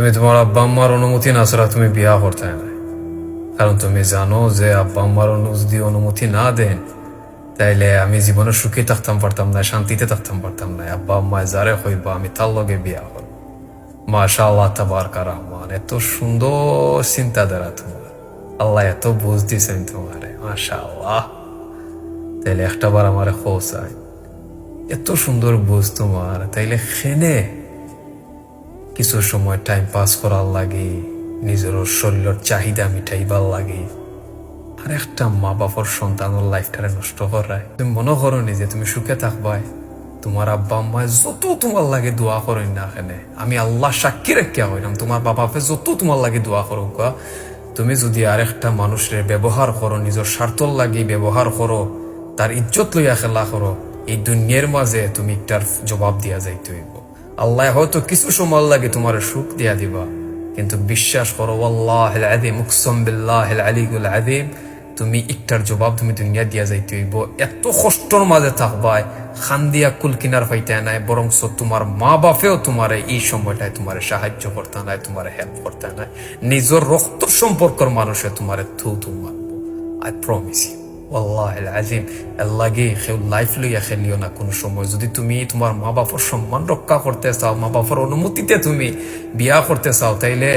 তুমি তোমার আব্বা আম্মার অনুমতি না ছাড়া তুমি বিয়া করতে না, কারণ তুমি জানো যে আব্বা আম্মার যদি অনুমতি না দেন তাইলে আমি জীবনে সুখী থাকতাম পারতাম না, শান্তিতে থাকতাম পারতাম না। আব্বা আম্মায় যারে হইবা আমি তার লগে বিয়া করব। মাশাআল্লাহ তাবারাকা রহমান, এত সুন্দর চিন্তাধারা তোমার, আল্লাহ এত বুঝ দিছেন তোমারে, মাশাআল্লাহ। তাইলে একটা বার আমার খোঁচাই, এত সুন্দর বুঝ তোমার, তাইলে খেনে কিছু সময় টাইম পাস করার লাগে, নিজের শরীরের চাহিদা মিটাইবার লাগে। আর একটা মা বাবার সন্তানের লাইফটারে নষ্ট করায়। তুমি মনে করো নি যে তুমি সুখে থাকবাই, তোমার আব্বা আম্মায় যত তোমার লাগে দোয়া করেন না এখানে, আমি আল্লাহ সাক্ষী রেখা হইলাম, তোমার বাবাকে যত তোমার লাগে দোয়া করো, তুমি যদি আরেকটা মানুষের ব্যবহার করো, নিজের স্বার্থর লাগি ব্যবহার করো, তার ইজ্জত লইয়া খেলা করো, এই দুনিয়ার মাঝে তুমি একটার জবাব দিয়া যাইতে হইব। আল্লাহ হয়তো কিছু সময় লাগে তোমার সুখ দিয়া দিবা, কিন্তু বিশ্বাস করো আল্লাহুল আযীম, মুকসাম বিল্লাহিল আলিয়্যিল আযীম, তুমি একটার জবাব তুমি দুনিয়া দিয়া যাইতে হইব। এত কষ্টর মাঝে থাকবাই, খান দিয়া কুল কিনার পাইতে নাই, বরং তোমার মা বাপেও তোমার এই সময়টায় তোমার সাহায্য করতে নাই, তোমার হেল্প করতে নাই, নিজের রক্ত সম্পর্কের মানুষে তোমার থু মারবো। আই প্রমিস ইউ ওয়াল্লাহিল আযীম, আল্লাহকে লাইফ লইয়া খেলিও না কোনো সময়। যদি তুমি তোমার মা বাবার সম্মান রক্ষা করতে চাও, মা বাবার অনুমতিতে তুমি বিয়া করতে চাও, তাইলে